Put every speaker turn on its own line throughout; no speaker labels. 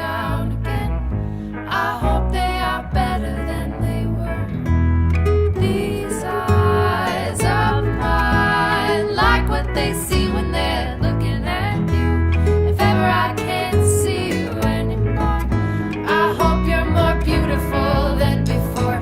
down again. I hope they are better than they were. These eyes of mine, like what they see when they're looking at you. If ever I can't see you anymore, I hope you're more beautiful than before.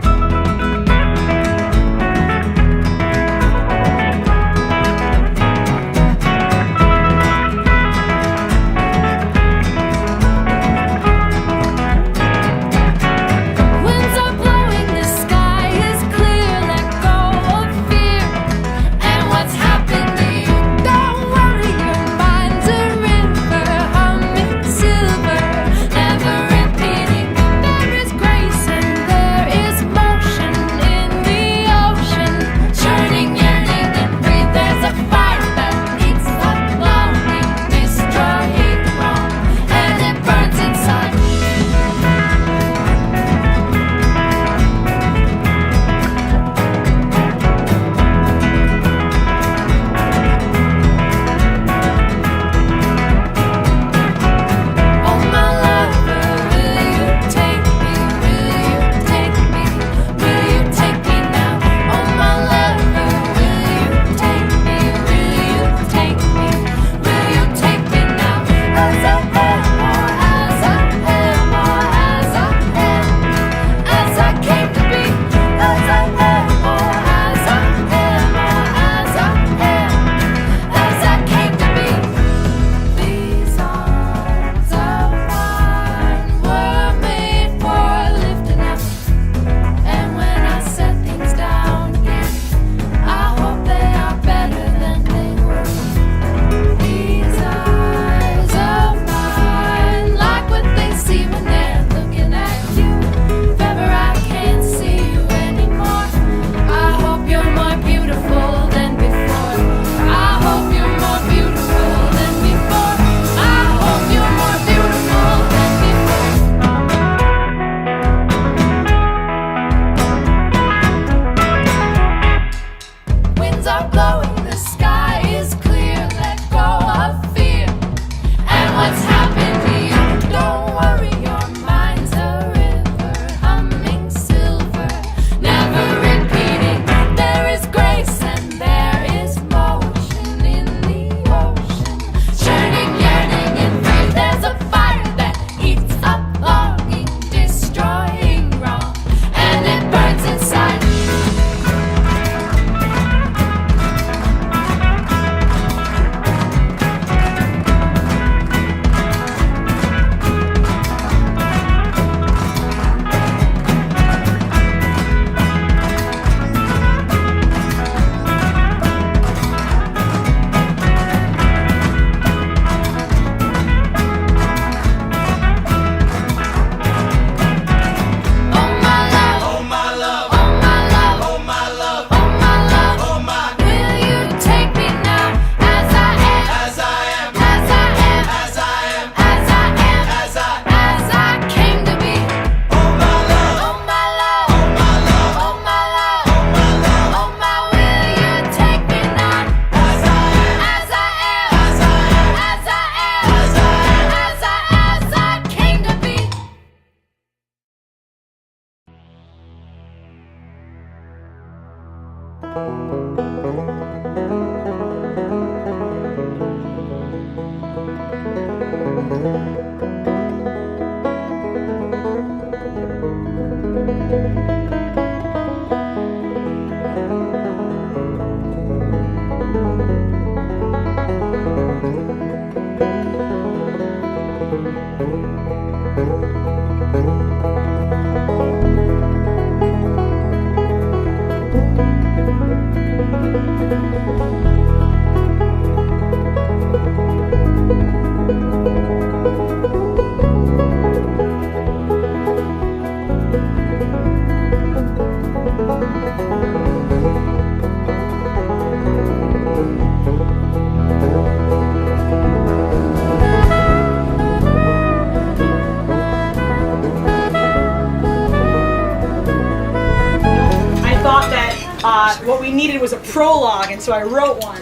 What we needed was a prologue, and so I wrote one.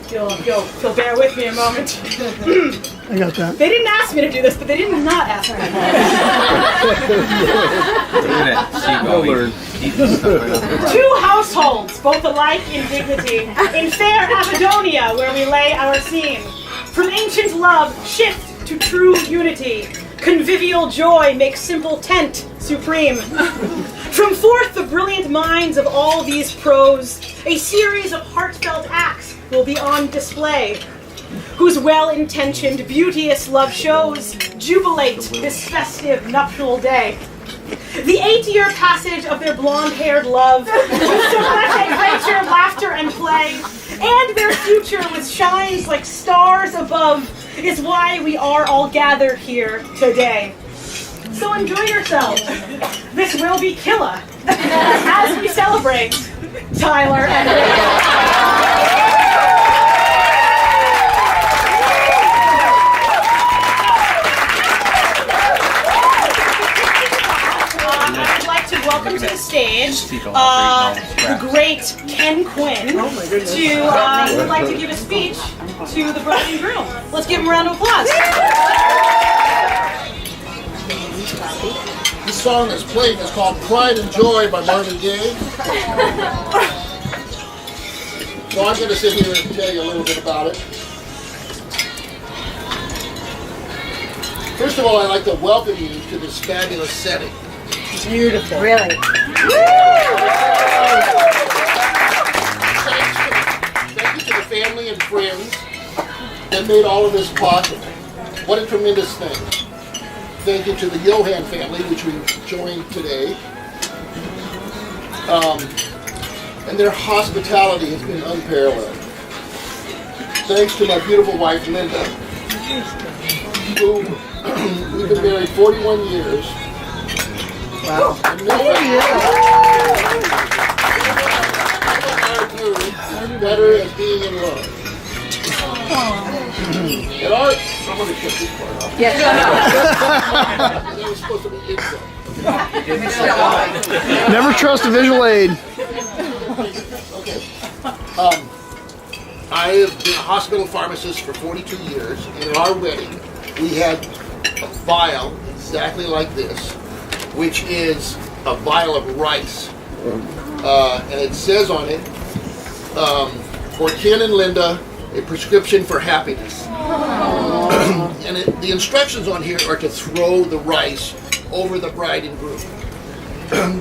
If you'll bear with me a moment.
I got that.
They didn't ask me to do this, but they did not ask me to do this. Two households, both alike in dignity, in fair Abydonia, where we lay our scene. From ancient love, shift to true unity. Convivial joy makes simple tent supreme. From forth the brilliant minds of all these pros, a series of heartfelt acts will be on display, whose well-intentioned, beauteous love shows jubilate this festive nuptial day. The 8-year passage of their blonde-haired love, with so much adventure, laughter, and play, and their future with shines like stars above, is why we are all gathered here today. So enjoy yourselves. This will be killer as we celebrate Tyler and Willa. Welcome to the stage, the great Ken Quinn, would like to give a speech to the bride and groom. Let's give him a round of applause.
This song that's playing is called Pride and Joy by Marvin Gaye. So I'm going to sit here and tell you a little bit about it. First of all, I'd like to welcome you to this fabulous setting.
Beautiful.
Really?
Thank you to the family and friends that made all of this possible. What a tremendous thing. Thank you to the Johan family, which we joined today. And their hospitality has been unparalleled. Thanks to my beautiful wife, Linda, who we've been married 41 years. Wow. Better at being in love. And I'm going to cut this part off.
Yes.
That was supposed to be intro.
Never trust a visual aid.
Okay. I have been a hospital pharmacist for 42 years, and at our wedding, we had a vial exactly like this, which is a vial of rice. And it says on it, for Ken and Linda, a prescription for happiness. And the instructions on here are to throw the rice over the bride and groom.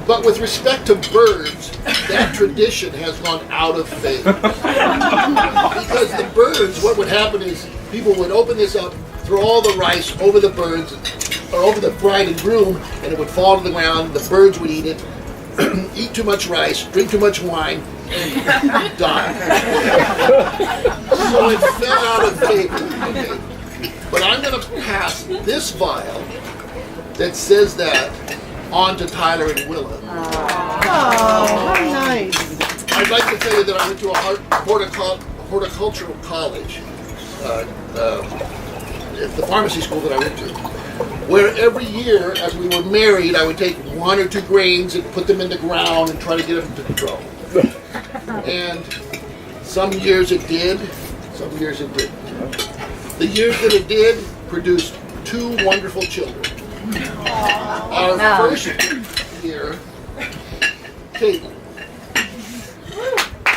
But with respect to birds, that tradition has gone out of favor. Because the birds, what would happen is people would open this up, throw all the rice over the birds, or over the bride and groom, and it would fall to the ground, the birds would eat it, eat too much rice, drink too much wine, and die. So it fell out of favor. Okay. But I'm going to pass this vial that says that on to Tyler and Willa.
Oh, how nice.
I'd like to tell you that I went to a horticultural college, the pharmacy school that I went to, where every year as we were married, I would take 1 or 2 grains and put them in the ground and try to get them to grow. And some years it did, some years it didn't. The years that it did produced 2 wonderful children. Our first year, Caitlin.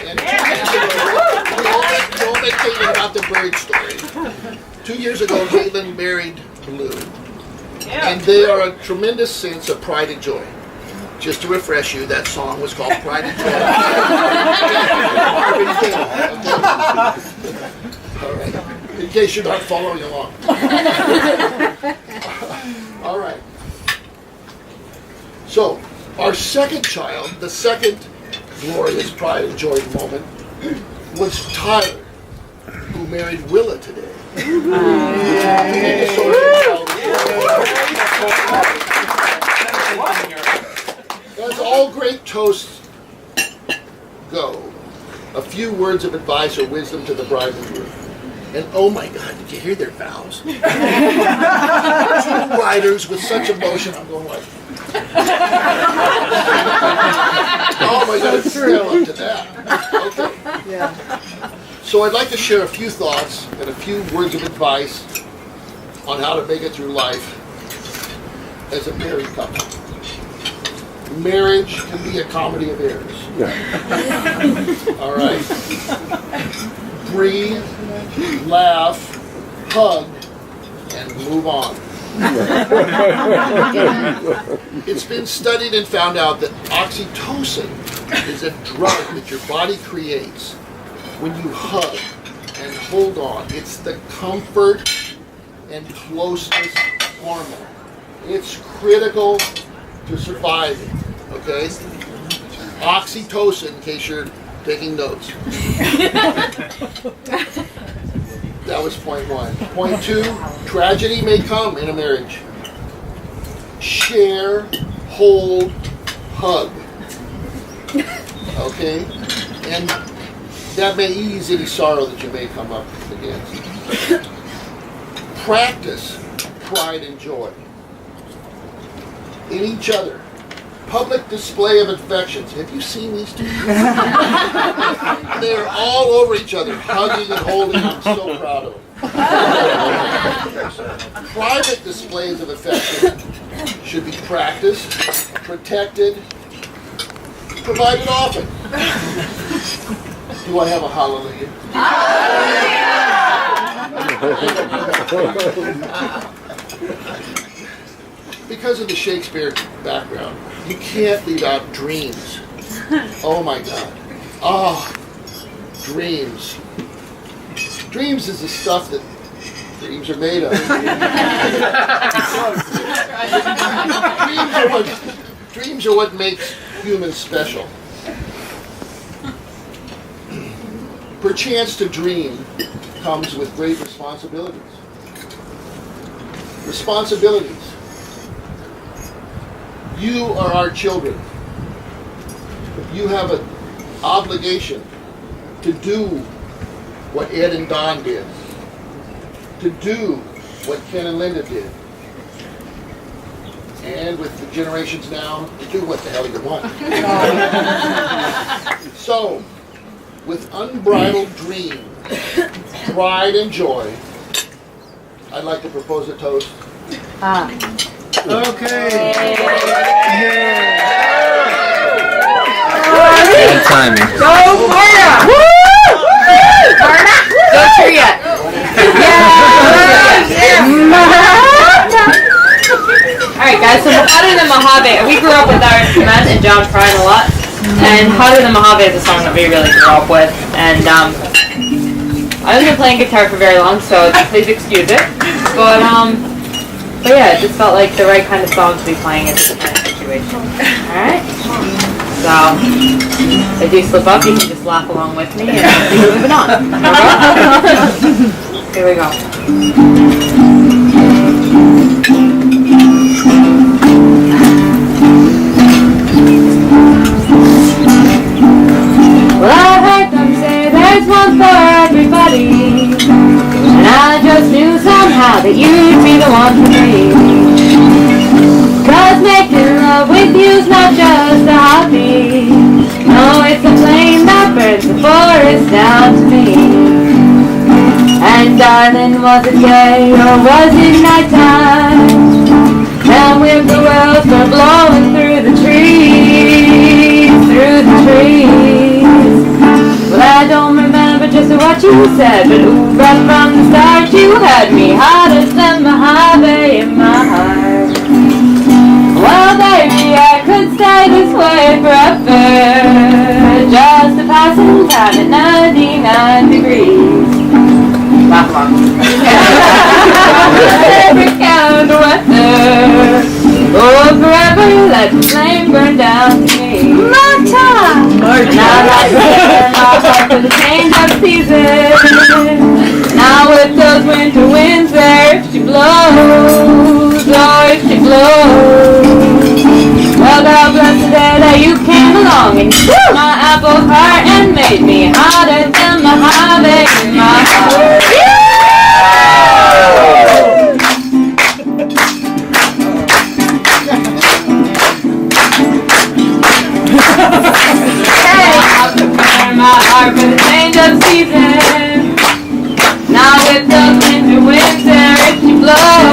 And 2 years ago, we all met Caitlin about the bird story. 2 years ago, Caitlin married Blue. And they are a tremendous sense of pride and joy. Just to refresh you, that song was called Pride and Joy. All right. In case you're not following along. All right. So, our second child, the second glorious pride and joy moment, was Tyler, who married Willa today. As all great toasts go, a few words of advice or wisdom to the bride and groom. And oh my God, did you hear their vows? 2 riders with such emotion, I'm going like, oh my God, it's still up to that. Okay.
Yeah.
So I'd like to share a few thoughts and a few words of advice on how to make it through life as a married couple. Marriage can be a comedy of errors. All right. Breathe, laugh, hug, and move on. It's been studied and found out that oxytocin is a drug that your body creates when you hug and hold on. It's the comfort and closeness hormone. It's critical to surviving, okay? Oxytocin, in case you're taking notes. That was point one. Point two, tragedy may come in a marriage. Share, hold, hug. Okay? And that may ease any sorrow that you may come up against. Practice pride and joy in each other. Public display of affections. Have you seen these two? They're all over each other, hugging and holding. I'm so proud of them. Private displays of affection should be practiced, protected, provided often. Do I have a hallelujah? Because of the Shakespeare background, you can't leave out dreams. Oh my God. Oh, dreams. Dreams is the stuff that dreams are made of. Dreams are what makes humans special. Perchance to dream comes with great responsibilities. Responsibilities. You are our children. You have an obligation to do what Ed and Don did. To do what Ken and Linda did. And with the generations now, to do what the hell you want. So, with unbridled dream, pride and joy, I'd like to propose a toast.
Okay.
Bad timing.
Go, Marta! Woo! Marta? Go tree yet. Alright guys, so Hotter Than Mojave, we grew up with our instrument and John crying a lot. And Hotter Than Mojave is a song that we really grew up with. And I haven't been playing guitar for very long, so please excuse it. But yeah, it just felt like the right kind of song to be playing in this kind of situation. Alright? So, if you slip up, you can just laugh along with me and keep moving on. Here we go. Well, I heard them say there's one for everybody, and I just knew somehow that you'd be the one for me. 'Cause making love with you's not just a hobby. No, it's a flame that burns the forest down to me. And darling, was it day or was it nighttime? And whippoorwills were blowing through the trees, Well, I don't remember just what you said, but ooh, right from the start you had me hotter than Mojave in my heart. Well, baby, I could stay this way forever, just a passing time at 99 degrees. Laugh along. Every kind of weather, oh, forever, let the flame burn down to me. My time! And I'd like to set my heart for the change of season. Now with those winter winds there, if she blows, oh, if she blows. Well, God bless the day that you came along and took my apple heart and made me hotter than Mojave in my heart. Hey, I'll prepare my heart for the change of season. Now with the winter winds there, if she blows.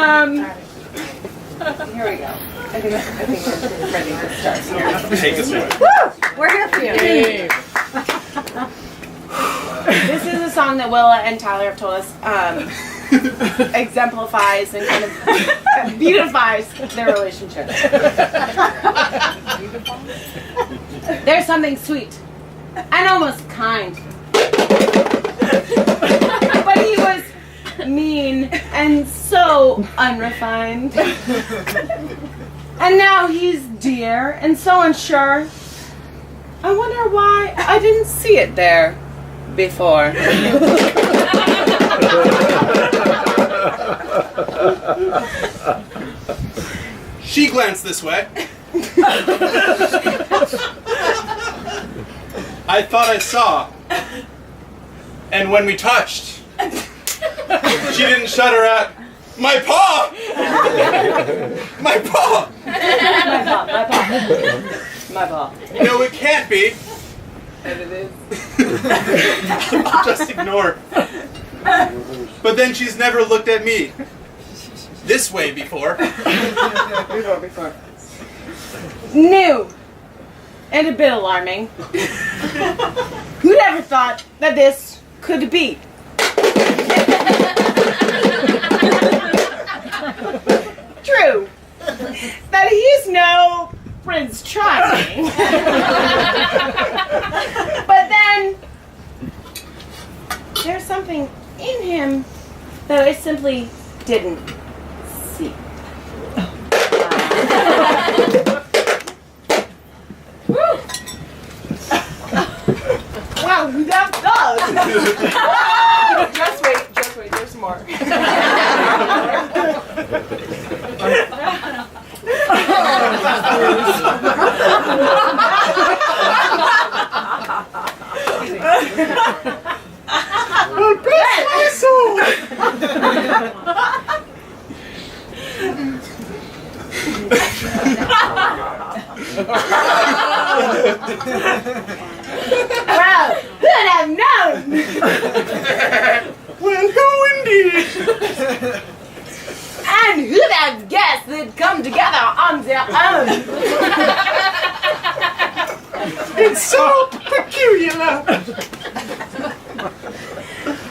Here we go. I think we're ready to start here.
Take us away.
We're here for you. This is a song that Willa and Tyler have told us exemplifies and kind of beautifies their relationship. There's something sweet and almost kind. But he was mean and so unrefined. And now he's dear and so unsure. I wonder why I didn't see it there before.
She glanced this way. I thought I saw. And when we touched, she didn't shudder at my paw! My paw!
My ball.
No, it can't be.
And it is.
I'll just ignore. But then she's never looked at me this way before.
Before. New. And a bit alarming. Who'd ever thought that this could be? True. That he's no Prince Charming. But then there's something in him that I simply didn't see. Wow, that does. Just wait, there's more.
Bless my soul!
Well, who'd have known?
Well, who indeed?
And who'd have guessed they'd come together on their own?
It's so peculiar.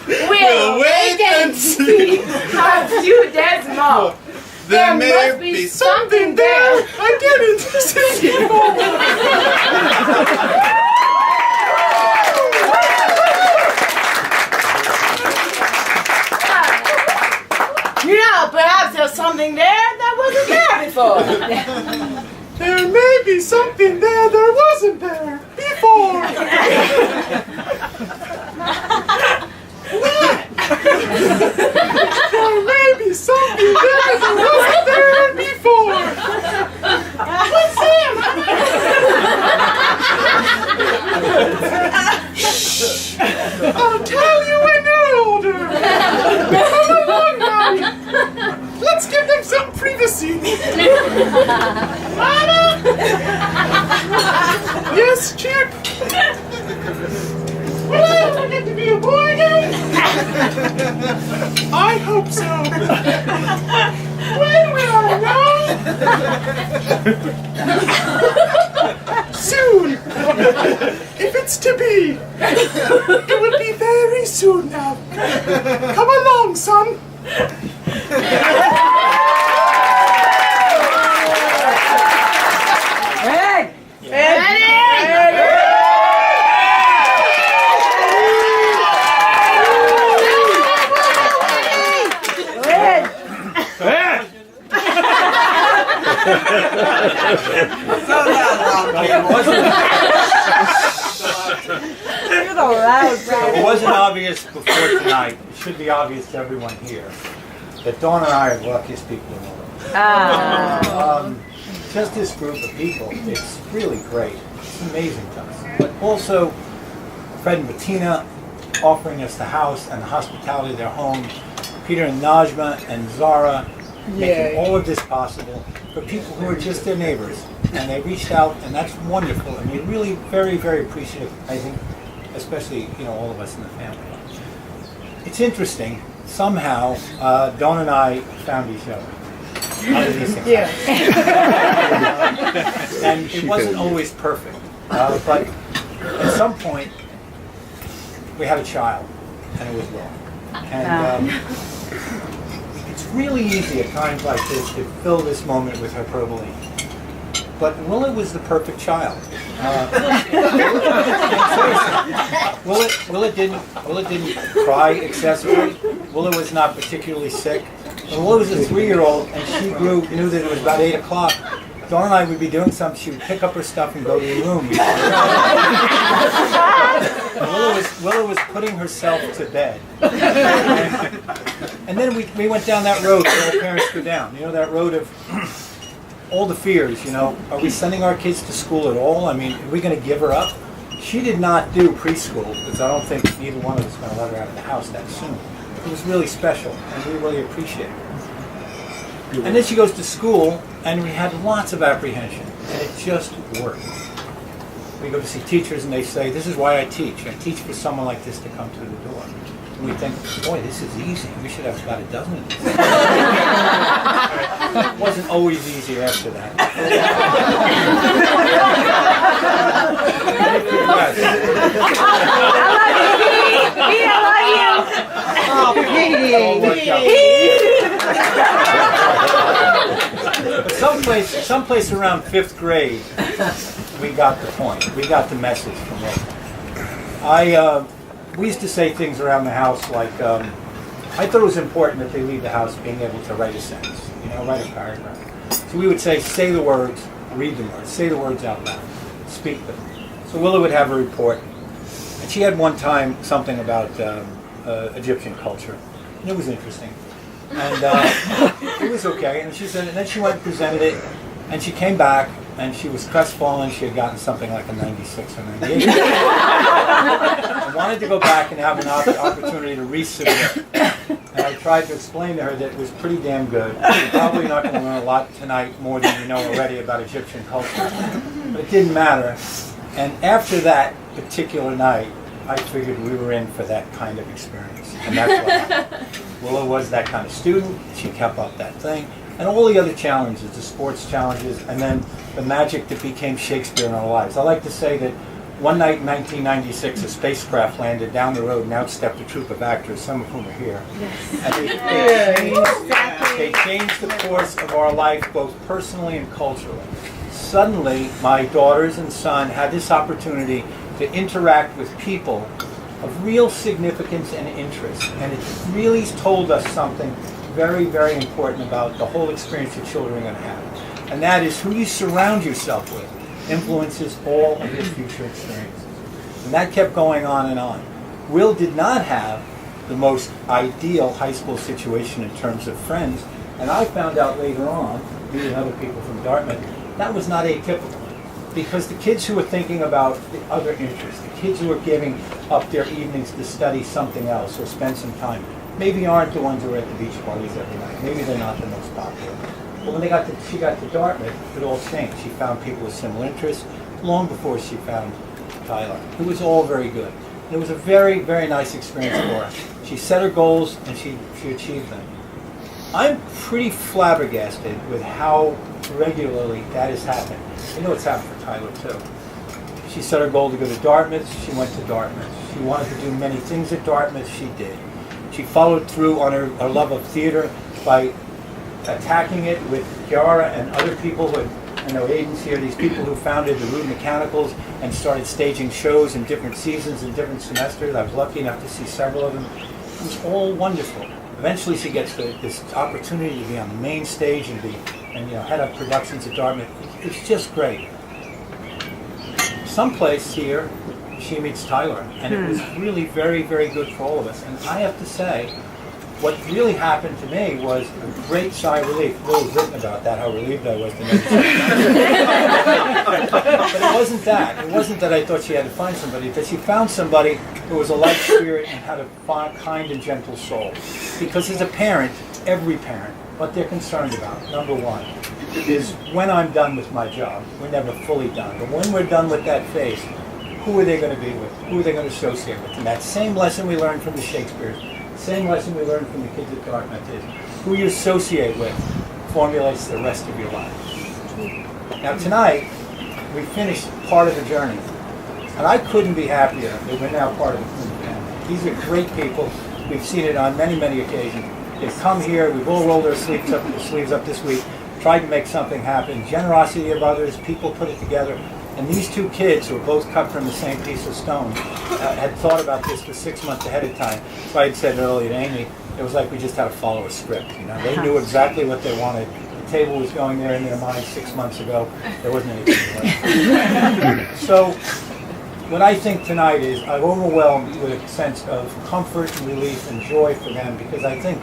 We'll wait and see a few days more.
There may be something there I didn't see before.
You know, perhaps there's something there that wasn't there before.
There may be something there wasn't there before. What? There may be something there wasn't there before. What's him? Shh. I'll tell you when they're older. Come along now. Let's give them some privacy. Mama? Yes, Chip? Will I get to be a boy again? I hope so. When will I know? Soon. If it's to be. It will be very soon now. Come along, son.
Hey!
It wasn't obvious before tonight. It should be obvious to everyone here that Dawn and I are the luckiest people in the world. Just this group of people, it's really great. It's amazing to us. But also, Fred and Bettina offering us the house and the hospitality of their home. Peter and Najma and Zara making all of this possible for people who are just their neighbors. And they reached out, and that's wonderful. And we're really very, very appreciative, I think, especially, all of us in the family. It's interesting. somehow, Dawn and I found each other. How did these things happen? And it wasn't always perfect, but at some point, we had a child, and it was Will. And it's really easy at times like this to fill this moment with hyperbole. But Willa was the perfect child. Willa didn't cry excessively. Willa was not particularly sick. When Willa was a 3-year-old and she knew that it was about 8 o'clock, Dawn and I would be doing something, she would pick up her stuff and go to the room. Willa was putting herself to bed. And then we went down that road that all parents go down. You know, that road of all the fears, you know. Are we sending our kids to school at all? I mean, are we going to give her up? She did not do preschool because I don't think either one of us is going to let her out of the house that soon. It was really special, and we really appreciate it. And then she goes to school, and we had lots of apprehension, and it just worked. We go to see teachers, and they say, "This is why I teach. I teach for someone like this to come through the door." And we think, "Boy, this is easy. We should have about a dozen of these." It wasn't always easy after that. But someplace around 5th grade, we got the point. We got the message from it. We used to say things around the house like, I thought it was important that they leave the house being able to write a sentence, you know, write a paragraph. So we would say the words, read the words, say the words out loud, speak them. So Willa would have a report. And she had one time something about Egyptian culture. And it was interesting. And it was okay. And she said, and then she went and presented it. And she came back, and she was crestfallen. She had gotten something like a 96 or 98. I wanted to go back and have an opportunity to resubmit. And I tried to explain to her that it was pretty damn good. You're probably not going to learn a lot tonight, more than you know already about Egyptian culture. But it didn't matter. And after that particular night, I figured we were in for that kind of experience. And that's what happened. Willa was that kind of student. She kept up that thing. And all the other challenges, the sports challenges, and then the magic that became Shakespeare in our lives. I like to say that one night in 1996, a spacecraft landed down the road and out stepped a troupe of actors, some of whom are here. And they changed the course of our life, both personally and culturally. Suddenly, my daughters and son had this opportunity to interact with people of real significance and interest. And it really told us something very, very important about the whole experience that children are going to have. And that is who you surround yourself with influences all of your future experiences. And that kept going on and on. Will did not have the most ideal high school situation in terms of friends. And I found out later on, meeting other people from Dartmouth, that was not atypical. Because the kids who were thinking about the other interests, the kids who were giving up their evenings to study something else or spend some time, maybe aren't the ones who are at the beach parties every night. Maybe they're not the most popular. But when she got to Dartmouth, it all changed. She found people with similar interests long before she found Tyler. It was all very good. And it was a very, very nice experience for her. She set her goals and she achieved them. I'm pretty flabbergasted with how regularly that has happened. I know it's happened for Tyler too. She set her goal to go to Dartmouth. She went to Dartmouth. She wanted to do many things at Dartmouth. She did. She followed through on her love of theater by attacking it with Kiara and other people who I know Aiden's here, these people who founded the Rude Mechanicals and started staging shows in different seasons and different semesters. I was lucky enough to see several of them. It was all wonderful. Eventually she gets this opportunity to be on the main stage and head up productions at Dartmouth. It's just great. Someplace here, she meets Tyler, and it was really very, very good for all of us. And I have to say, what really happened to me was a great sigh of relief. Will's written about that, how relieved I was to know. But it wasn't that. It wasn't that I thought she had to find somebody, but she found somebody who was a light spirit and had a kind and gentle soul. Because as a parent, every parent, what they're concerned about, number one, is when I'm done with my job. We're never fully done. But when we're done with that phase, who are they going to be with? Who are they going to associate with? And that same lesson we learned from the Shakespeares, Same lesson we learned from the kids at Dartmouth is who you associate with formulates the rest of your life. Now tonight, we finished part of the journey. And I couldn't be happier that we're now part of the Quinn family. These are great people. We've seen it on many, many occasions. They've come here, we've all rolled our sleeves up this week, tried to make something happen. Generosity of others, people put it together. And these two kids, who are both cut from the same piece of stone, had thought about this for 6 months ahead of time. So I had said earlier to Amy, it was like we just had to follow a script. You know, they knew exactly what they wanted. The table was going there in their mind 6 months ago. There wasn't anything left. So what I think tonight is I'm overwhelmed with a sense of comfort and relief and joy for them, because I think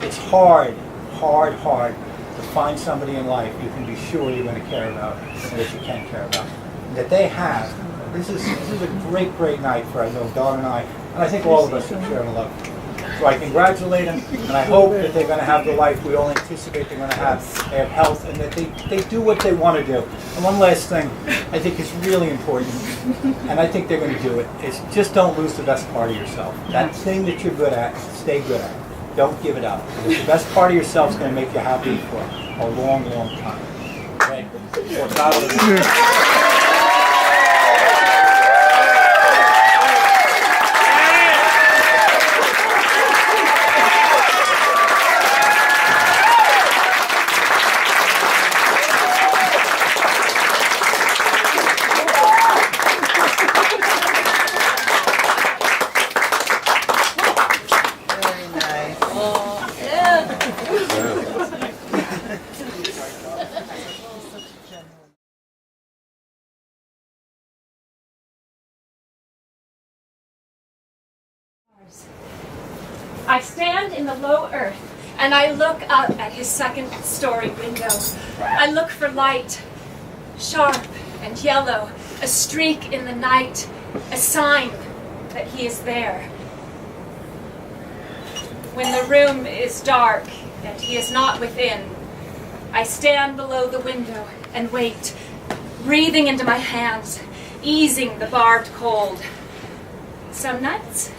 it's hard to find somebody in life you can be sure you're going to care about and that you can care about. And that they have. This is a great, great night for, I know, Dawn and I think all of us are sharing love. So I congratulate them, and I hope that they're going to have the life we all anticipate they're going to have. They have health, and that they do what they want to do. And one last thing I think is really important, and I think they're going to do it, is just don't lose the best part of yourself. That thing that you're good at, stay good at it. Don't give it up. Because the best part of yourself is going to make you happy for a long, long time. Okay?
I stand in the low earth and I look up at his second-story window. I look for light, sharp and yellow, a streak in the night, a sign that he is there. When the room is dark and he is not within, I stand below the window and wait, breathing into my hands, easing the barbed cold. Some nights,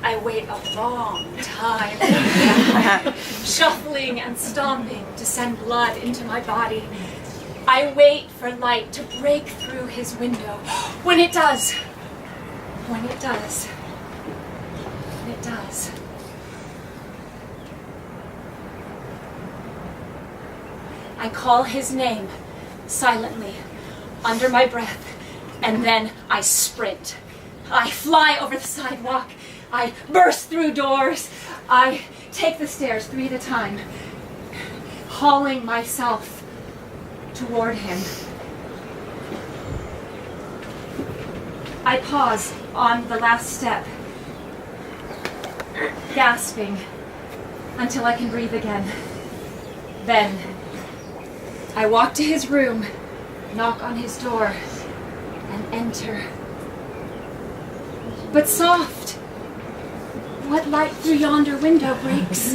I wait a long time, shuffling and stomping to send blood into my body. I wait for light to break through his window. When it does, when it does, when it does. I call his name silently, under my breath, and then I sprint. I fly over the sidewalk. I burst through doors. I take the stairs 3 at a time, hauling myself toward him. I pause on the last step, gasping until I can breathe again. Then I walk to his room, knock on his door, and enter. But soft! What light through yonder window breaks?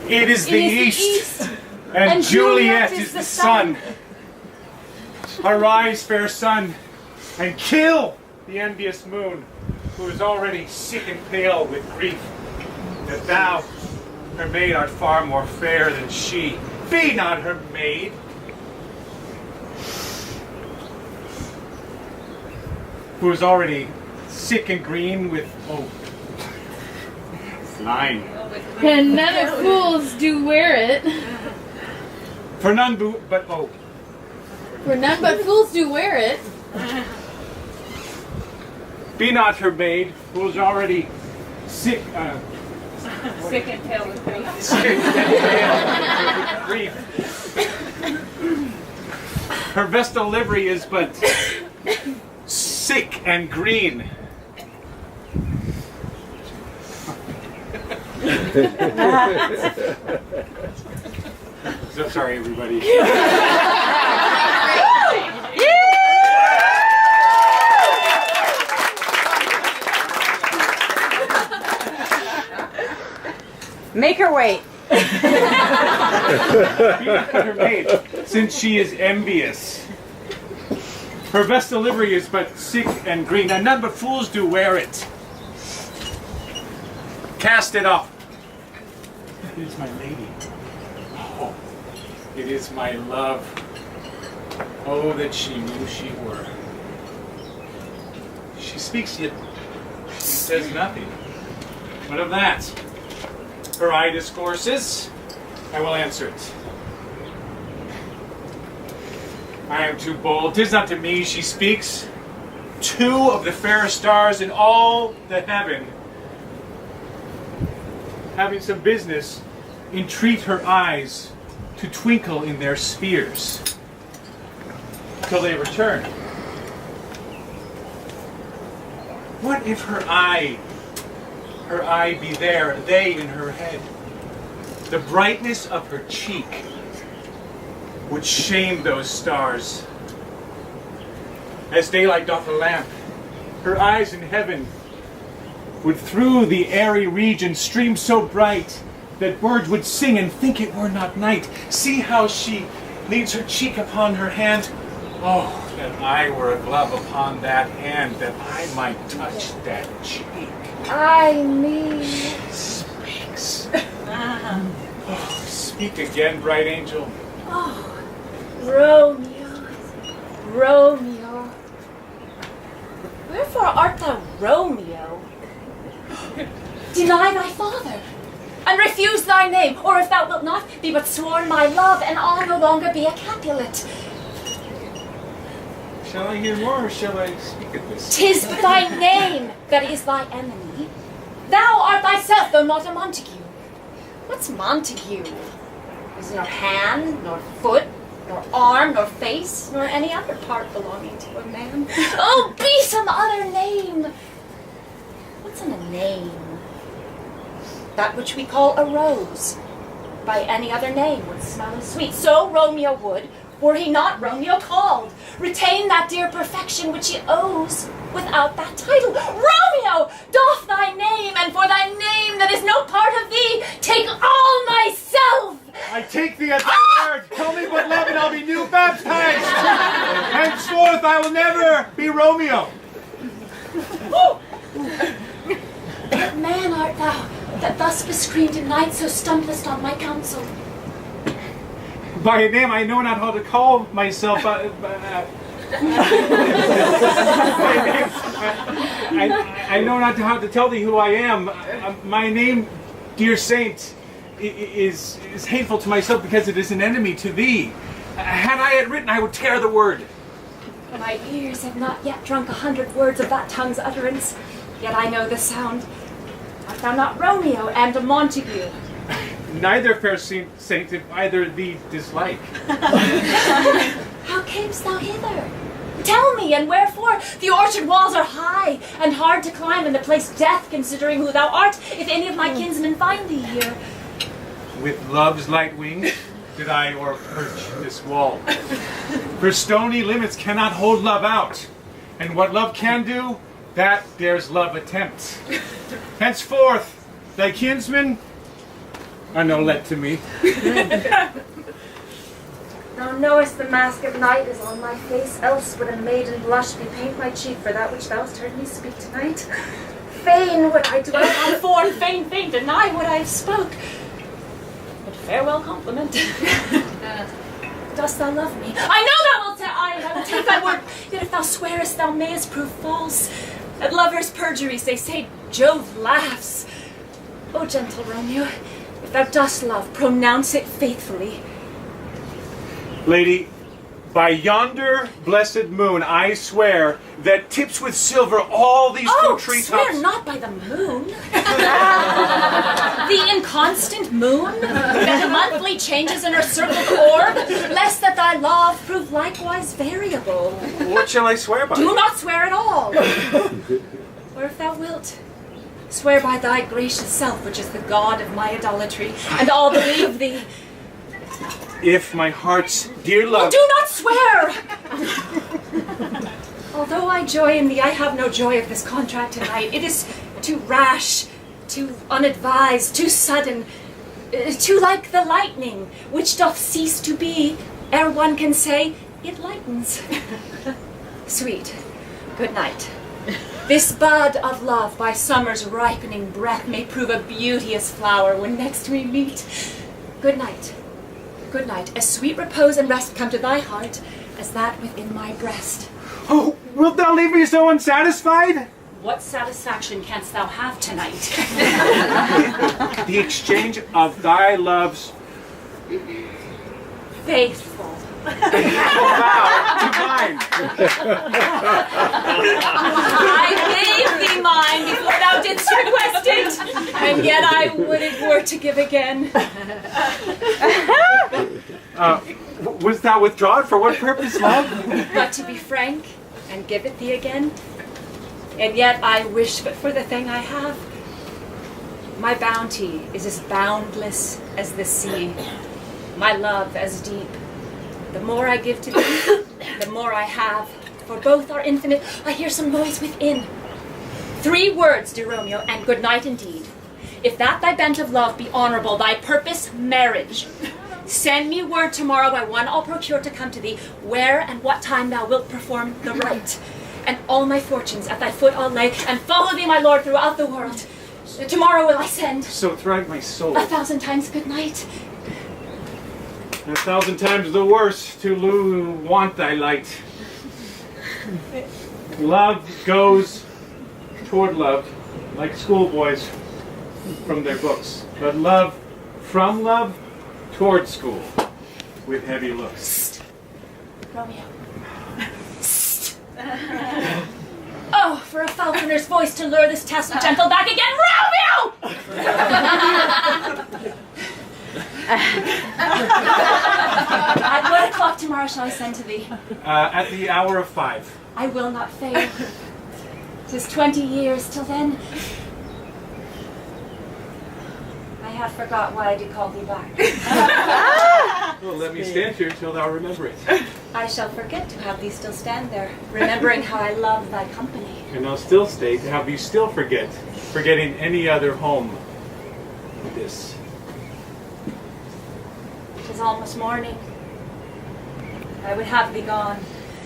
It is the east, and Juliet is the sun. Arise, fair sun, and kill the envious moon, who is already sick and pale with grief, that thou, her maid, art far more fair than she. Be not her maid. Who is already sick and green with hope. 9.
And none of fools do wear it.
For none but hope.
For none but fools do wear it.
Be not her maid, who is already sick.
Sick and pale with grief.
Sick and pale with grief. Her vestal livery is but sick and green. So sorry, everybody.
Make her wait.
Be not her maid, since she is envious. Her vestal livery is but sick and green, and none but fools do wear it. Cast it up. It is my lady. Oh, it is my love. Oh, that she knew she were. She speaks, yet she says nothing. What of that? Her eye discourses. I will answer it. I am too bold. 'Tis not to me she speaks. 2 of the fairest stars in all the heaven, having some business, entreat her eyes to twinkle in their spheres till they return. What if her eye be there, they in her head? The brightness of her cheek would shame those stars. As daylight doth a lamp, her eyes in heaven would through the airy region stream so bright that birds would sing and think it were not night. See how she leans her cheek upon her hand. Oh, that I were a glove upon that hand, that I might touch that cheek.
I mean...
Speaks. Oh, speak again, bright angel.
Oh, Romeo, Romeo. Wherefore art thou Romeo? Deny thy father, and refuse thy name, or if thou wilt not, be but sworn my love, and I'll no longer be a Capulet.
Shall I hear more, or shall I speak of this?
'Tis thy name that is thy enemy. Thou art thyself, though not a Montague. What's Montague? Is nor hand, nor foot, nor arm, nor face, nor any other part belonging to a man. Oh, be some other name! What's in a name? That which we call a rose. By any other name would smell as sweet. So Romeo would, were he not Romeo called, retain that dear perfection which he owes without that title. Romeo, doff thy name, and for thy name that is no part of thee, take all myself.
I take thee at thy word. Tell me what love, and I'll be new baptized. Henceforth I will never be Romeo.
What man art thou, that thus bescreened at night so stumblest on my counsel?
By a name I know not how to call myself. I know not how to tell thee who I am. My name, dear saint, is hateful to myself because it is an enemy to thee. Had I it written, I would tear the word.
My ears have not yet drunk 100 words of that tongue's utterance, yet I know the sound. Art thou not Romeo and a Montague?
Neither, fair saint, if either thee dislike.
How camest thou hither? Tell me, and wherefore? The orchard walls are high and hard to climb, and the place death, considering who thou art, if any of my kinsmen find thee here.
With love's light wings did I o'erperch this wall. For stony limits cannot hold love out, and what love can do, that dares love attempt. Henceforth, thy kinsmen are no let to me.
Thou knowest the mask of night is on my face, else would a maiden blush bepaint my cheek for that which thou hast heard me speak tonight. Fain would I dwell on form, fain deny what I have spoke. But farewell compliment. Dost thou love me? I know thou wilt say I will take thy word, yet if thou swearest thou mayest prove false. At lovers' perjuries they say Jove laughs. O gentle Romeo, if thou dost love, pronounce it faithfully.
Lady, by yonder blessed moon, I swear that tips with silver all these
Oh,
treetops.
swear not by the moon. The inconstant moon, that monthly changes in her circled orb, lest that thy love prove likewise variable.
What shall I swear by?
Do not swear at all. Or if thou wilt, swear by thy gracious self, which is the god of my idolatry, and I'll believe thee.
If my heart's dear love...
Do not swear! Although I joy in thee, I have no joy of this contract tonight. It is too rash, too unadvised, too sudden, too like the lightning, which doth cease to be, ere one can say, it lightens. Sweet, good night. This bud of love by summer's ripening breath may prove a beauteous flower when next we meet. Good night. Good night. As sweet repose and rest come to thy heart as that within my breast.
Oh, wilt thou leave me so unsatisfied?
What satisfaction canst thou have tonight?
The exchange of thy love's
Faithful.
vow to mine.
I gave thee mine before thou didst request it, and yet I would it were to give again.
Was thou withdrawn? For what purpose, love?
But to be frank, and give it thee again, and yet I wish but for the thing I have. My bounty is as boundless as the sea, my love as deep. The more I give to thee, the more I have, for both are infinite. I hear some noise within. 3 words, dear Romeo, and good night indeed. If that thy bent of love be honorable, thy purpose marriage, send me word tomorrow by one I'll procure to come to thee, where and what time thou wilt perform the rite. And all my fortunes at thy foot I'll lay, and follow thee, my lord, throughout the world. Tomorrow will I send
So thrive my soul.
1,000 times good night.
1,000 times the worse to want thy light. Love goes toward love, like schoolboys from their books. But love from love toward school, with heavy looks.
Romeo. Oh, for a falconer's voice to lure this tassel gentle back again, Romeo! At what o'clock tomorrow shall I send to thee?
At the hour of 5.
I will not fail. 'Tis 20 years till then. I have forgot why I did call thee back.
Well, let me stand here till thou remember it.
I shall forget to have thee still stand there, remembering how I love thy company.
And I'll still stay to have you still forgetting any other home than this.
'Tis almost morning. I would have thee gone,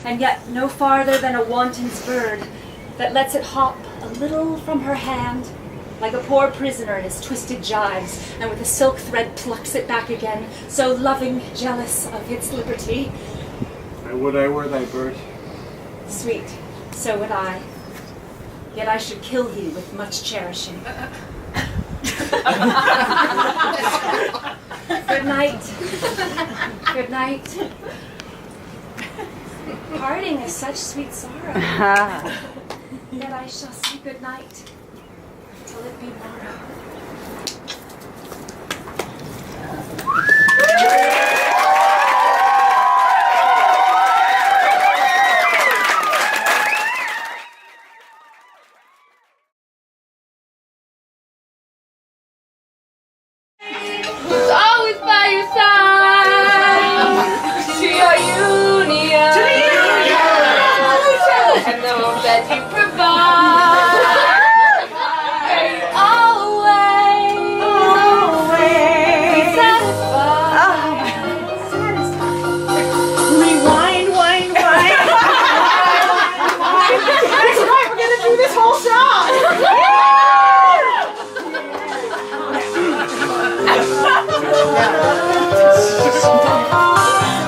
and yet no farther than a wanton's bird that lets it hop a little from her hand, like a poor prisoner in his twisted gyves, and with a silk thread plucks it back again, so loving, jealous of its liberty.
I would I were thy bird.
Sweet, so would I. Yet I should kill thee with much cherishing. Good night. Good night. Parting is such sweet sorrow. Yet I shall say good night till it be morrow.
Who's always by your side? To your union. To the union. And the hope that you provide. May you always be satisfied.
Rewind, wind, wind. That's right, we're gonna do this whole song.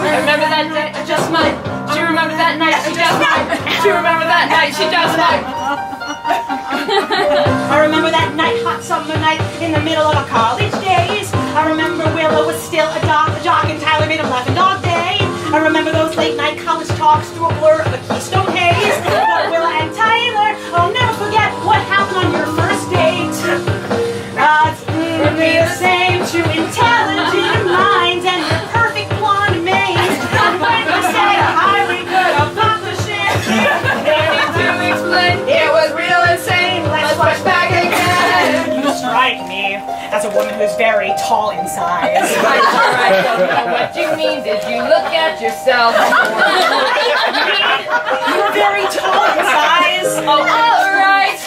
Remember that day, just might. Do you remember that night? She just might. Do you remember that night? She just might.
I remember that night, hot summer night, in the middle of our college days. I remember Willa was still a jock, and Tyler made him laughing all day. I remember those late night college talks through a blur of a Keystone haze. But Willa and Tyler, I'll never forget what happened on your first date. It's be the same, two intelligent minds and your perfect blonde maze. And when you say hi, we could accomplish it. They need to explain, it was real insane. Let's watch back again. You strike me as a woman who's very tall in size.
I'm sure I don't know what you mean. Did you look at yourself?
You're very tall in size.
Oh, alright.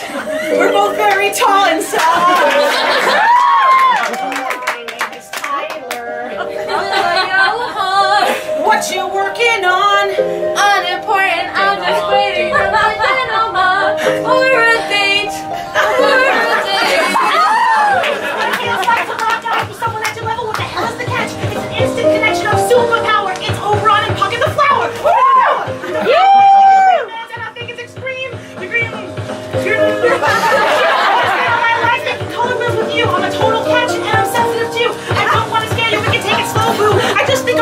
We're both very tall in size. My name is Tyler. What you working on?
Unimportant, I'm just waiting for my gentleman.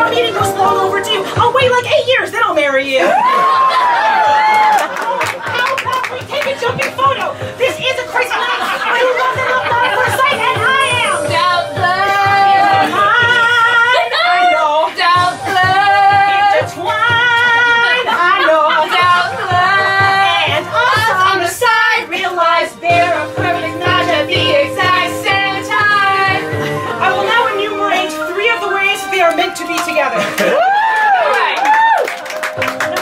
our meeting was long overdue. I'll wait like 8 years, then I'll marry you. How about we take a jumping photo? This is a crazy night. I love that I'm not at first sight, and I am.
Doubtless.
I know.
Doubtless.
Intertwined. I know.
Doubtless.
And us on the side realize
They're a perfect match at the exact same time.
I will now enumerate 3 of the ways they are meant to be together.
Alright.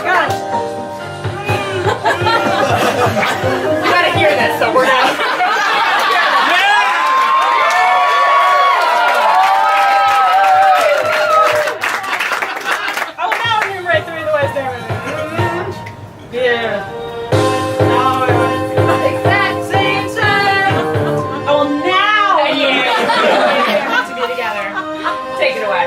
Gosh.
You gotta hear this, so we're not.
I will now enumerate 3 of the ways they are meant to be. Yeah.
Exact same time.
I will now enumerate 3 of the ways they are meant to be together.
Take it away.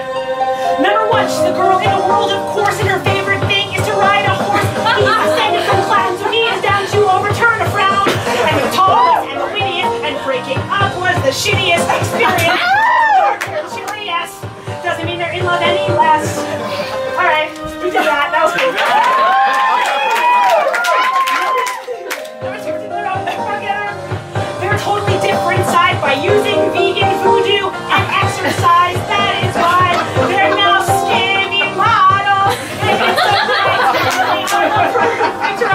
Number 1, she's a girl in a world of course, and her favorite thing is to ride a horse. He's descended from clowns, so he is down to overturn a frown. And the tallest and the wittiest, and breaking up was the shittiest experience. Chili, yes. Doesn't mean they're in love any less. Alright, we did that. That was cool. Number 2, they're totally different side by using vegan voodoo and exercise. That is why they're now skinny models. And it's so nice to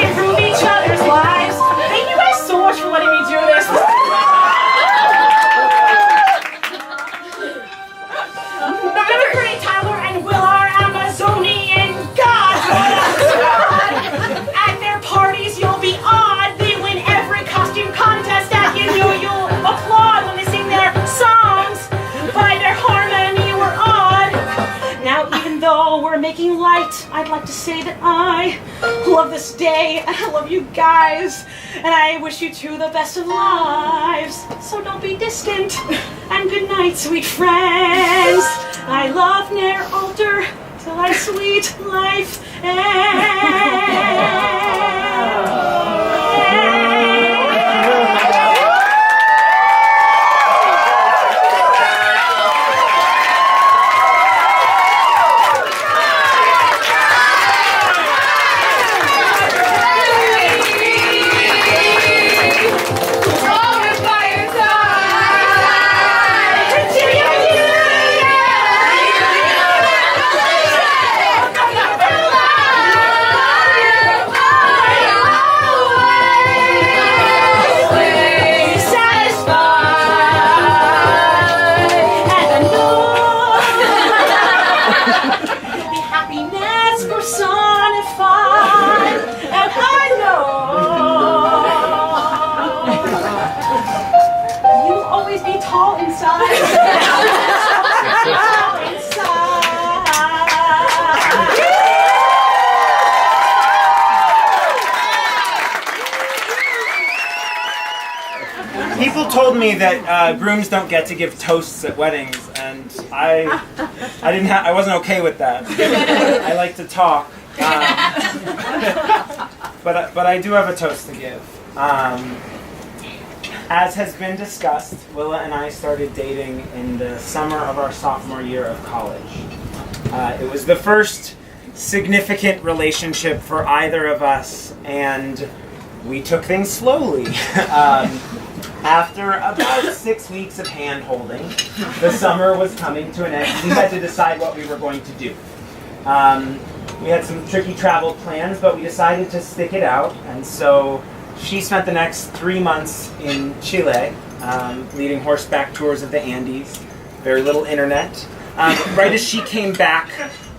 improve each other's lives. Thank you guys so much for letting me do this. Number 3, Tyler&Willa are Amazonian gods. At their parties, you'll be odd. They win every costume contest that you know. You'll applaud when they sing their songs. By their harmony, we're odd. Now, even though we're making light, I'd like to say that I love this day, and I love you guys, and I wish you 2 the best of lives. So don't be distant, and good night, sweet friends. I love ne'er alter till our sweet life
People told me that grooms don't get to give toasts at weddings, and I wasn't okay with that. I like to talk, but I do have a toast to give. As has been discussed, Willa and I started dating in the summer of our sophomore year of college. It was the first significant relationship for either of us, and we took things slowly. After about 6 weeks of hand-holding, the summer was coming to an end. We had to decide what we were going to do. We had some tricky travel plans, but we decided to stick it out, and so she spent the next 3 months in Chile, leading horseback tours of the Andes, very little internet. Right as she came back,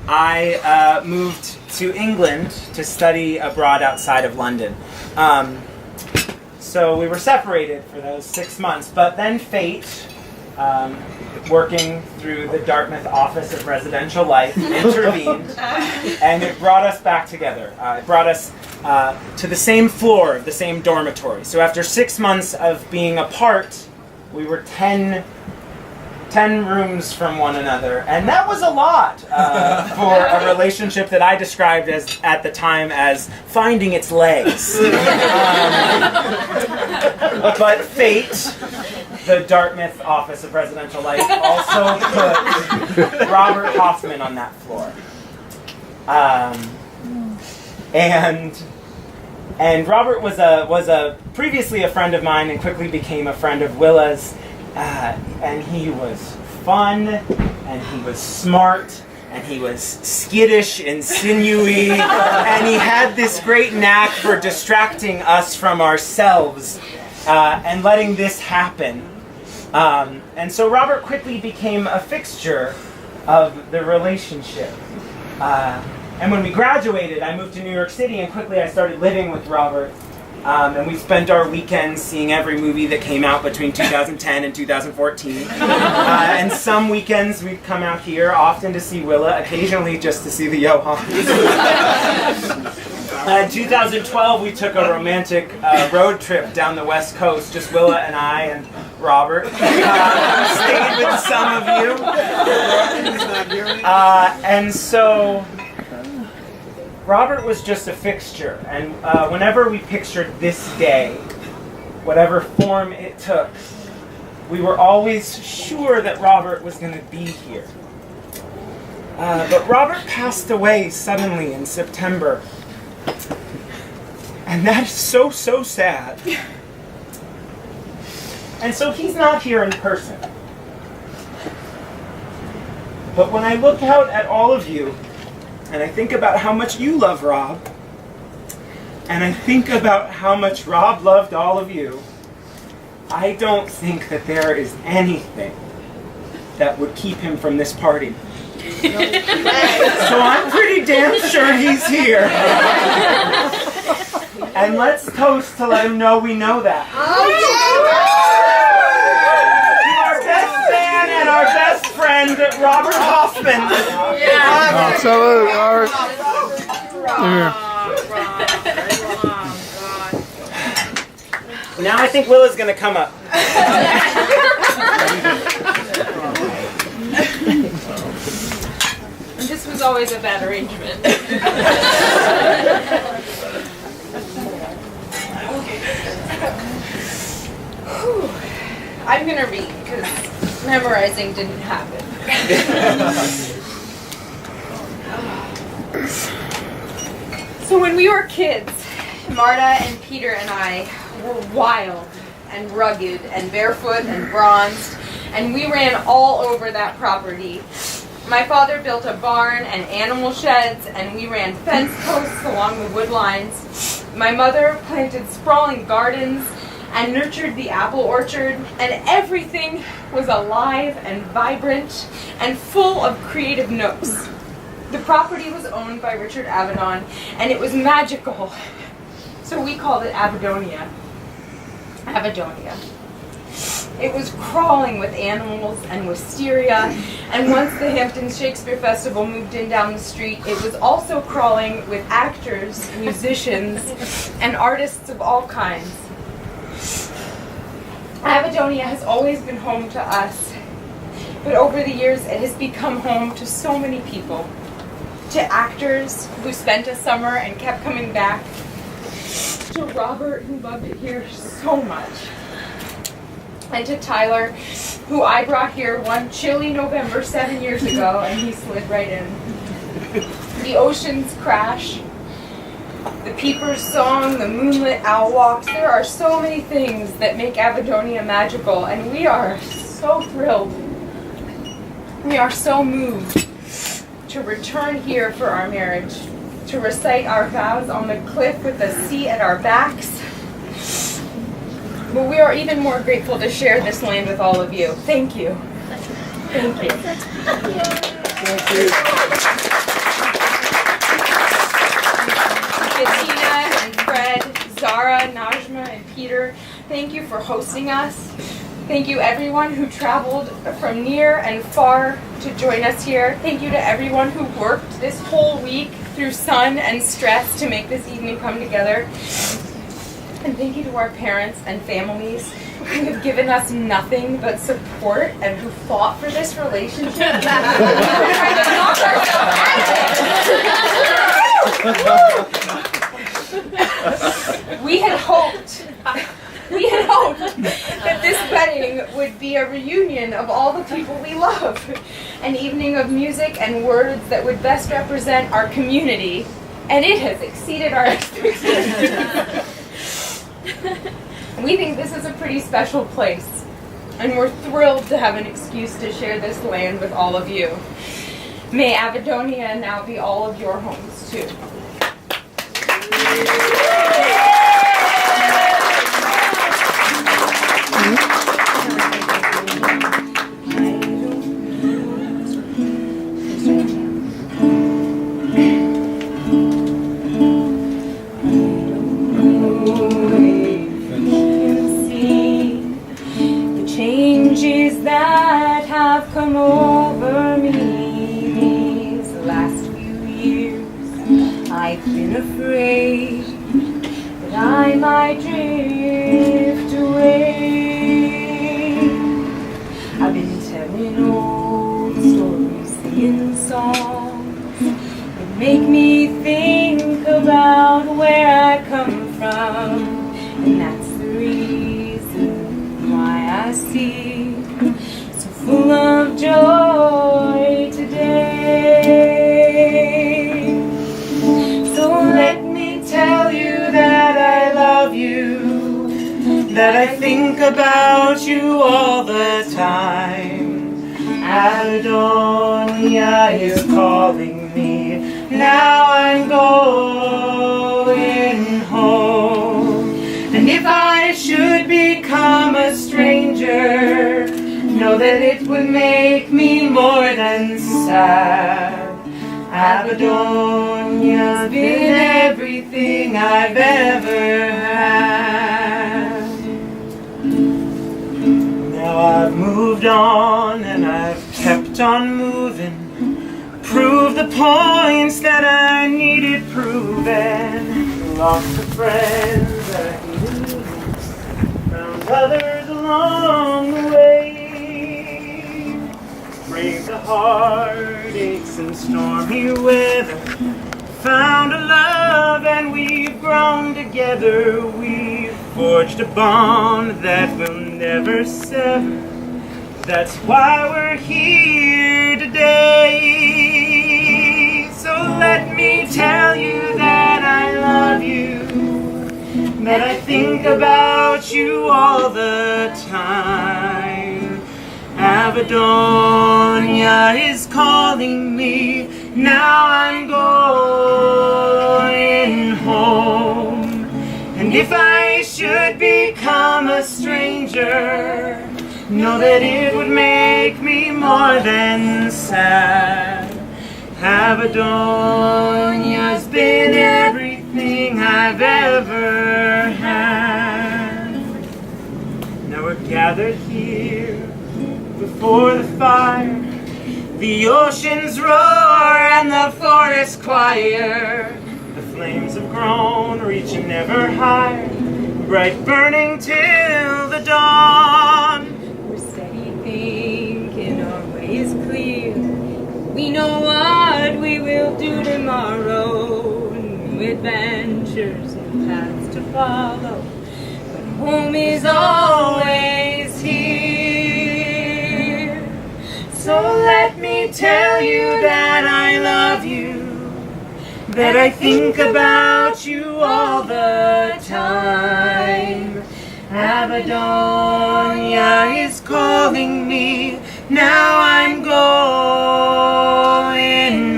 I moved to England to study abroad outside of London. So we were separated for those 6 months, but then fate, working through the Dartmouth Office of Residential Life, intervened, and it brought us back together. It brought us to the same floor of the same dormitory. So after 6 months of being apart, we were 10 rooms from one another, and that was a lot for a relationship that I described as, at the time, as finding its legs. But fate, the Dartmouth Office of Residential Life also put Robert Hoffman on that floor. And Robert was previously a friend of mine and quickly became a friend of Willa's. And he was fun, and he was smart, and he was skittish and sinewy, and he had this great knack for distracting us from ourselves and letting this happen. And so Robert quickly became a fixture of the relationship. And when we graduated, I moved to New York City, and quickly I started living with Robert. And we spent our weekends seeing every movie that came out between 2010 and 2014. And some weekends we'd come out here, often to see Willa, occasionally just to see the Johans. In 2012, we took a romantic road trip down the West Coast, just Willa and I and Robert. Stayed with some of you. And so Robert was just a fixture, and whenever we pictured this day, whatever form it took, we were always sure that Robert was going to be here. But Robert passed away suddenly in September, and that is so, so sad. And so he's not here in person. But when I look out at all of you, and I think about how much you love Rob, and I think about how much Rob loved all of you, I don't think that there is anything that would keep him from this party. So I'm pretty damn sure he's here. And let's toast to let him know we know that. To our best fan and our best friend, Robert Hoffman.
Salute, Art.
Now I think Willa's going to come up.
This was always a bad arrangement. I'm gonna read because memorizing didn't happen. So when we were kids, Marta and Peter and I were wild and rugged and barefoot and bronzed, and we ran all over that property. My father built a barn and animal sheds, and we ran fence posts along the wood lines. My mother planted sprawling gardens and nurtured the apple orchard, and everything was alive and vibrant and full of creative nooks. The property was owned by Richard Avedon, and it was magical, so we called it Avedonia. Avedonia. It was crawling with animals and wisteria, and once the Hampton Shakespeare Festival moved in down the street, it was also crawling with actors, musicians, and artists of all kinds. Avedonia has always been home to us, but over the years it has become home to so many people. To actors who spent a summer and kept coming back. To Robert, who loved it here so much. And to Tyler, who I brought here one chilly November 7 years ago, and he slid right in. The ocean's crash, the peeper's song, the moonlit owl walks. There are so many things that make Avedonia magical, and we are so thrilled. We are so moved to return here for our marriage, to recite our vows on the cliff with the sea at our backs. But we are even more grateful to share this land with all of you. Thank you. Thank you.
Thank you.
Bettina and Fred, Zara, Najma, and Peter, thank you for hosting us. Thank you everyone who traveled from near and far to join us here. Thank you to everyone who worked this whole week through sun and stress to make this evening come together. And thank you to our parents and families who have given us nothing but support and who fought for this relationship. We had hoped that this wedding would be a reunion of all the people we love, an evening of music and words that would best represent our community, and it has exceeded our expectations. We think this is a pretty special place, and we're thrilled to have an excuse to share this land with all of you. May Abadonia now be all of your homes, too.
Changes that have come over me these last few years. I've been afraid that I might drift away. I've been telling old stories, singing songs that make me think about where I come from, and that's the reason why I seem so full of joy today. So let me tell you that I love you, that I think about you all the time. Abadonia is calling me, now I'm going home. And if I should become a stranger, know that it would make me more than sad. Abadonia's been everything I've ever had. Now I've moved on and I've kept on moving, proved the points that I needed proven, lost the friends that I knew, found others along the way, braved the heartaches and stormy weather, found a love and we've grown together. We've forged a bond that will never sever. That's why we're here today. So let me tell you that I love you, that I think about you all the time. Abadonia is calling me, now I'm going home. And if I should become a stranger, know that it would make me more than sad. Abadonia's been everything I've ever had. Now we're gathered here before the fire, the ocean's roar and the forest choir. The flames have grown, reaching ever higher, bright burning till the dawn. We're steady thinking, our way is clear. We know what we will do tomorrow, new adventures and paths to follow. But home is always here. So let me tell you that I love you, that I think about you all the time. Abadonia is calling me, now I'm going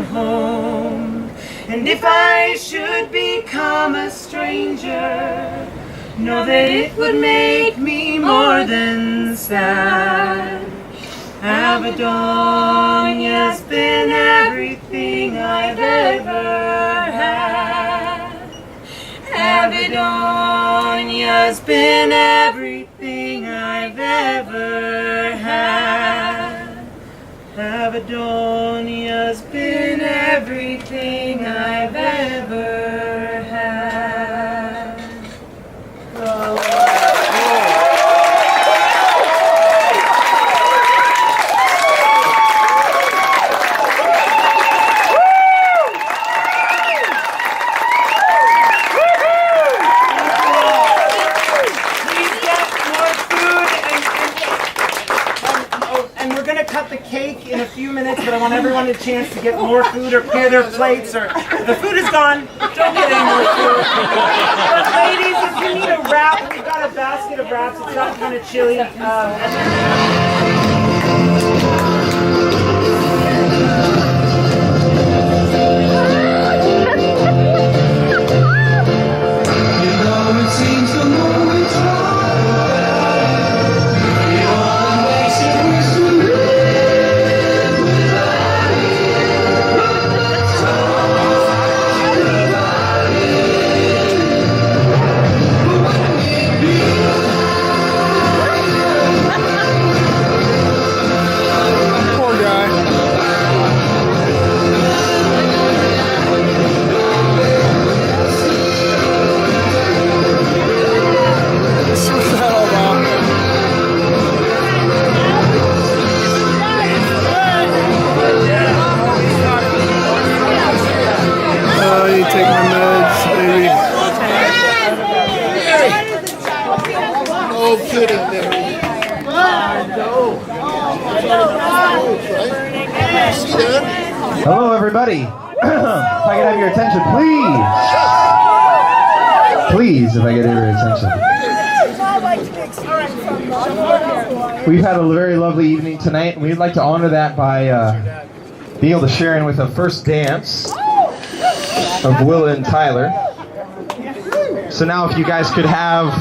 home. And if I should become a stranger, know that it would make me more than sad. Abadonia's been everything I've ever had. Abadonia's been everything I've ever had. Abadonia's been everything I've ever had. Oh. Please get more food
a chance to get more food or clear their plates, or if the food is gone, don't get any more food. But ladies, if you need a wrap, we've got a basket of wraps. It's not kind of chilly.
Take my meds, baby.
No kidding, Mary. See that?
Hello, everybody. If I could have your attention, please. Please, if I could have your attention. We've had a very lovely evening tonight, and we'd like to honor that by being able to share in with a first dance of Willa and Tyler. So now if you guys could have...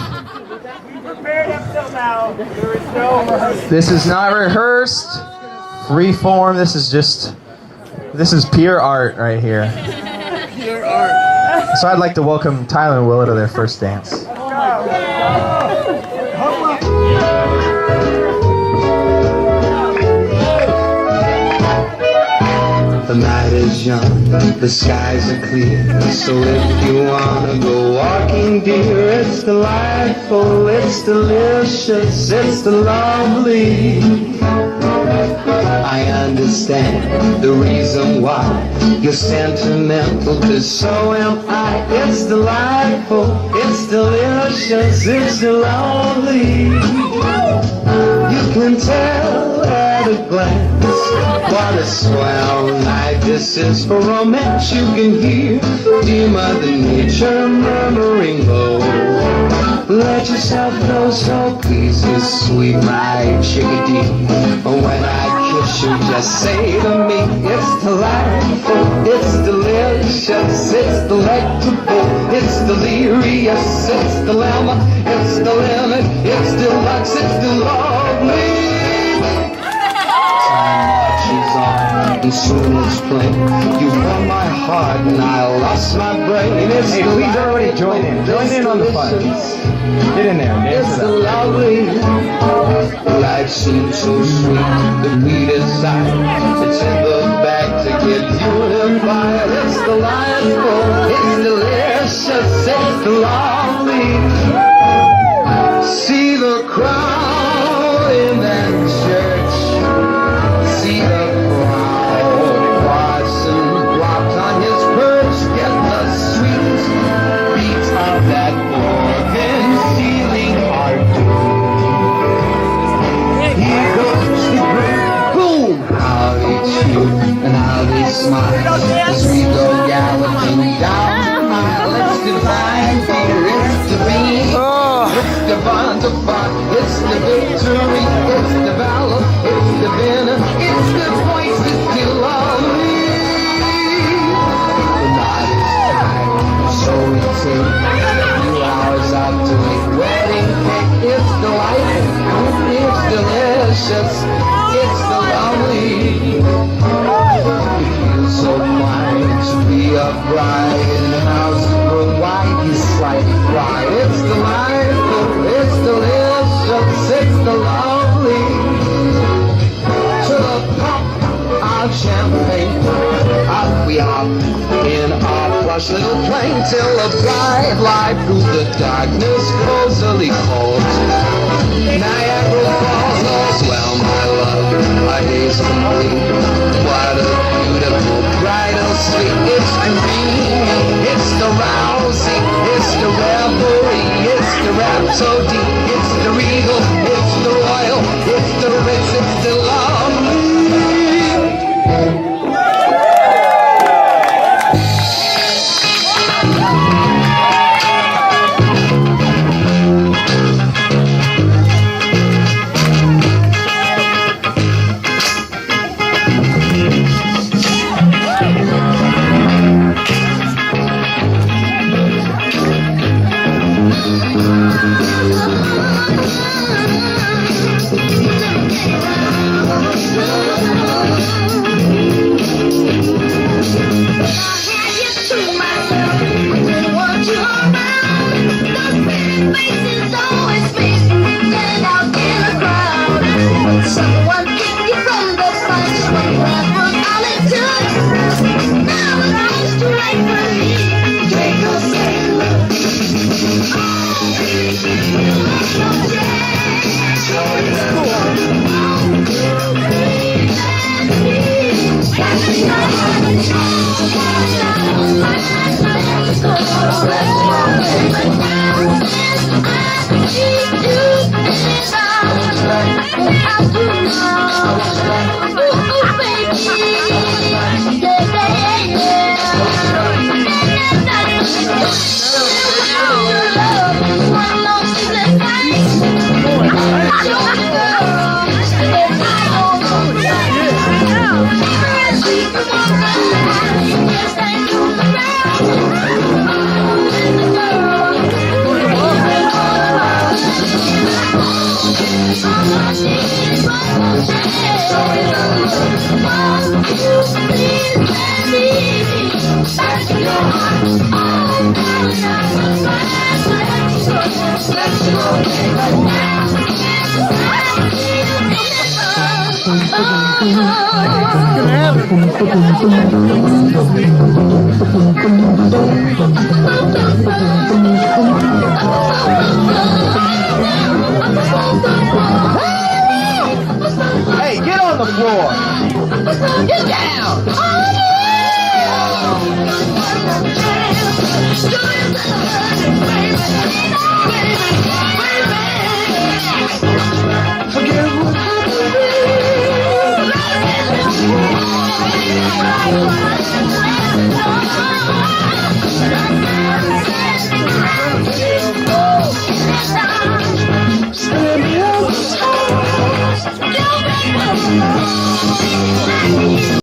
This is not rehearsed, free form, this is pure art right here.
Pure art.
So I'd like to welcome Tyler and Willa to their first dance.
The night is young, the skies are clear. So if you wanna go walking, dear, it's delightful, it's delicious, it's lovely. I understand the reason why you're sentimental, 'cause so am I. It's delightful, it's delicious, it's lovely. You can tell at a glance what a swell night this is for romance. You can hear dear Mother Nature murmuring low. Let yourself know, so please, you sweet my chickadee. When I kiss you, just say to me, it's delightful, it's delicious, it's delectable, it's delirious, it's dilemma, it's the limit, it's deluxe, it's the lovely. And soon it's plain, you won my heart and I lost my brain. It's
Hey, please everybody join in. Join in on the fun. Get in there, dance
it's
it up.
lovely. Life seems so sweet, the beat inside. It's in the bag to get unified. It's delightful, it's delicious, it's lovely. See the crowd in that church. See the and how they smile as we go galloping down the aisle. It's divine, it's divine, it's divine, it's the victory, it's the valor, it's the dinner, it's the voice, it's the lovely. The night is time, so we take a few hours out to make wedding cake. It's delightful, it's delicious, it's the lovely. So fine to be a bride in the house of white, you slightly cried. It's delightful, it's delicious, it's the lovely. To the pop of champagne, up we hop in our plush little plane till the bright light through the darkness cozily calls. Niagara Falls, all's well, my love, our day's complete. What a beautiful bridal suite. It's convenient, it's the rousing, it's the revelry, it's the rhapsody, it's the regal, it's the royal, it's the rich, it's the lovely.
Hey, get on the floor. Get down.